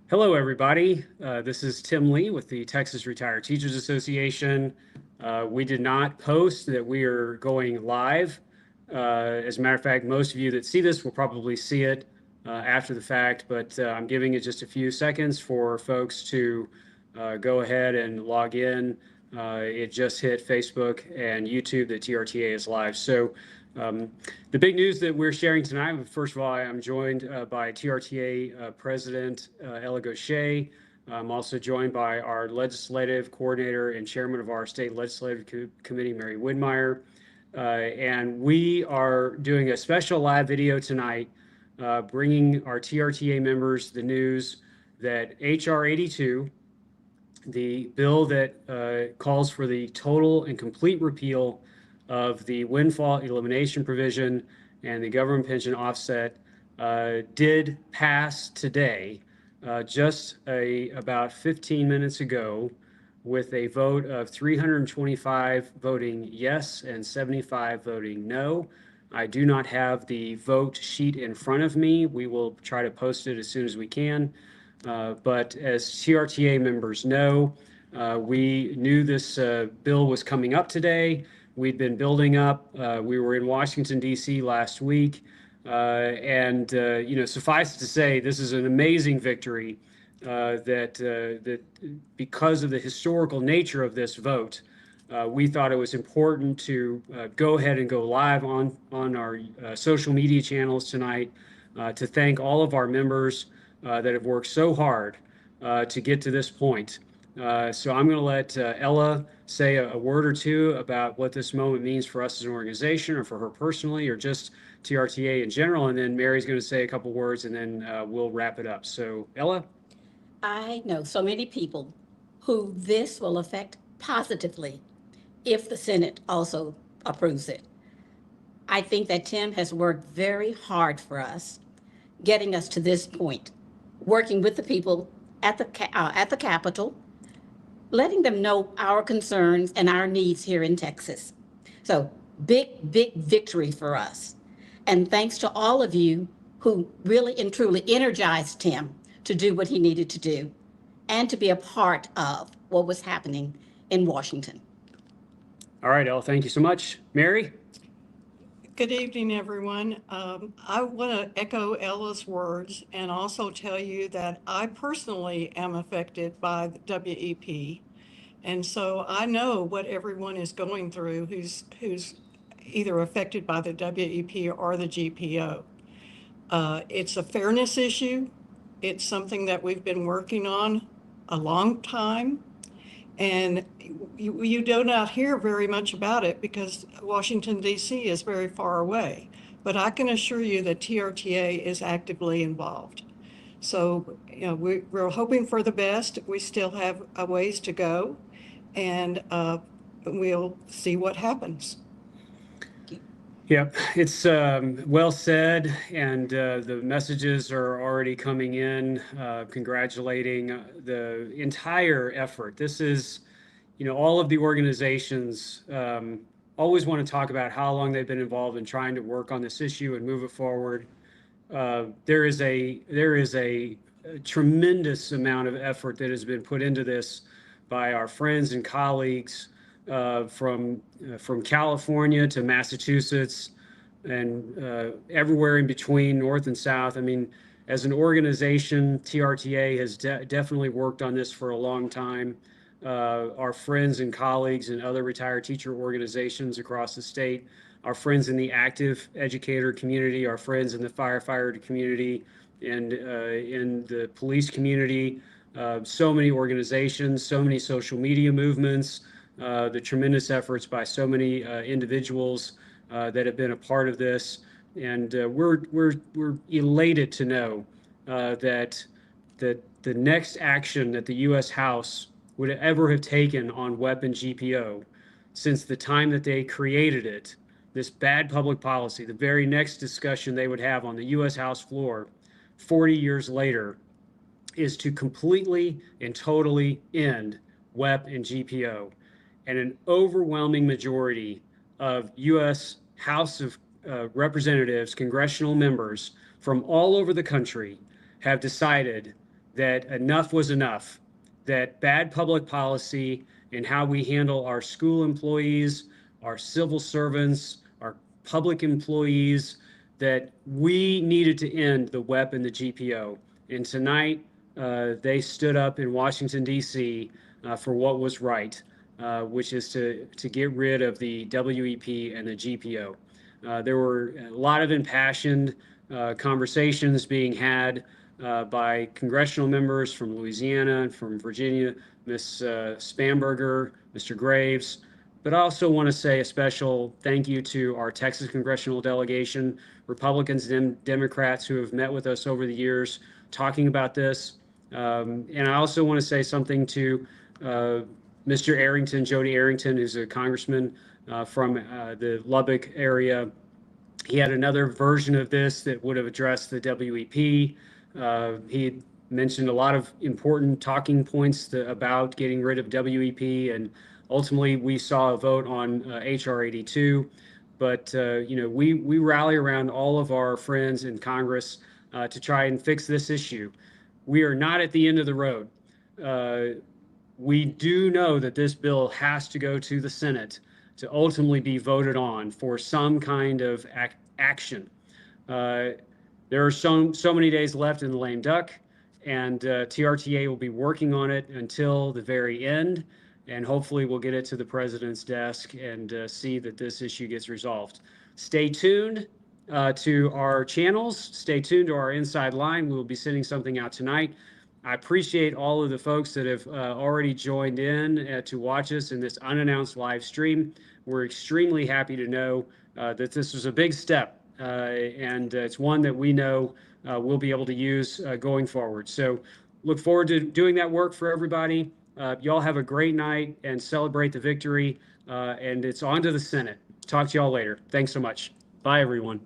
Hello, everybody. This is Tim Lee with the Texas Retired Teachers Association. We did not post that we are going live. As a matter of fact, most of you that see this will probably see it after the fact, but I'm giving it just a few seconds for folks to go ahead and log in. It just hit Facebook and YouTube that TRTA is live. So the big news that we're sharing tonight, first of all, I'm joined by TRTA President Ella Gaucher. I'm also joined by our legislative coordinator and chairman of our state legislative committee, Mary Widmeyer. And we are doing a special live video tonight, bringing our TRTA members the news that HR 82, the bill that calls for the total and complete repeal of the windfall elimination provision and the government pension offset, did pass today, just about 15 minutes ago, with a vote of 325 voting yes and 75 voting no. I do not have the vote sheet in front of me. We will try to post it as soon as we can. But as TRTA members know, we knew this bill was coming up today. We'd been building up. We were in Washington, D.C. last week. Suffice it to say, this is an amazing victory that because of the historical nature of this vote, we thought it was important to go ahead and go live on our social media channels tonight to thank all of our members that have worked so hard to get to this point. So I'm going to let Ella say a word or two about what this moment means for us as an organization, or for her personally, or just TRTA in general, and then Mary's going to say a couple words, and then we'll wrap it up. So Ella? I know so many people who this will affect positively if the Senate also approves it. I think that Tim has worked very hard for us, getting us to this point, working with the people at the Capitol, letting them know our concerns and our needs here in Texas. So big victory for us. And thanks to all of you who really and truly energized Tim to do what he needed to do and to be a part of what was happening in Washington. All right, Ella, thank you so much. Mary? Good evening, everyone. I want to echo Ella's words and also tell you that I personally am affected by the WEP. And so I know what everyone is going through who's either affected by the WEP or the GPO. It's a fairness issue. It's something that we've been working on a long time. And you do not hear very much about it because Washington, D.C. is very far away. But I can assure you that TRTA is actively involved. So we're hoping for the best. We still have a ways to go, and we'll see what happens. Yep, it's well said, and the messages are already coming in congratulating the entire effort. This is, all of the organizations always want to talk about how long they've been involved in trying to work on this issue and move it forward. There is a tremendous amount of effort that has been put into this by our friends and colleagues from California to Massachusetts and everywhere in between, north and south. I mean, as an organization, TRTA has definitely worked on this for a long time. Our friends and colleagues and other retired teacher organizations across the state, our friends in the active educator community, our friends in the firefighter community, and in the police community, so many organizations, so many social media movements, the tremendous efforts by so many individuals that have been a part of this, and we're elated to know that the next action that the U.S. House would ever have taken on WEP and GPO since the time that they created it, this bad public policy, the very next discussion they would have on the U.S. House floor 40 years later, is to completely and totally end WEP and GPO. And an overwhelming majority of U.S. House of Representatives, congressional members from all over the country have decided that enough was enough, that bad public policy and how we handle our school employees, our civil servants, our public employees, that we needed to end the WEP and the GPO. And tonight, they stood up in Washington, D.C. For what was right, which is to get rid of the WEP and the GPO. There were a lot of impassioned conversations being had by congressional members from Louisiana and from Virginia, Ms. Spanberger, Mr. Graves. But I also want to say a special thank you to our Texas congressional delegation, Republicans and Democrats who have met with us over the years talking about this. And I also want to say something to Mr. Arrington, Jody Arrington, who's a congressman from the Lubbock area. He had another version of this that would have addressed the WEP. He mentioned a lot of important talking points about getting rid of WEP, and ultimately we saw a vote on HR 82. But we rally around all of our friends in Congress to try and fix this issue. We are not at the end of the road. We do know that this bill has to go to the Senate to ultimately be voted on for some kind of action. There are so many days left in the lame duck, and TRTA will be working on it until the very end, and hopefully we'll get it to the president's desk and see that this issue gets resolved. Stay tuned to our channels. Stay tuned to our Inside Line. We will be sending something out tonight. I appreciate all of the folks that have already joined in to watch us in this unannounced live stream. We're extremely happy to know that this was a big step, and it's one that we know we'll be able to use going forward. So look forward to doing that work for everybody. Y'all have a great night and celebrate the victory, and it's on to the Senate. Talk to y'all later. Thanks so much. Bye, everyone.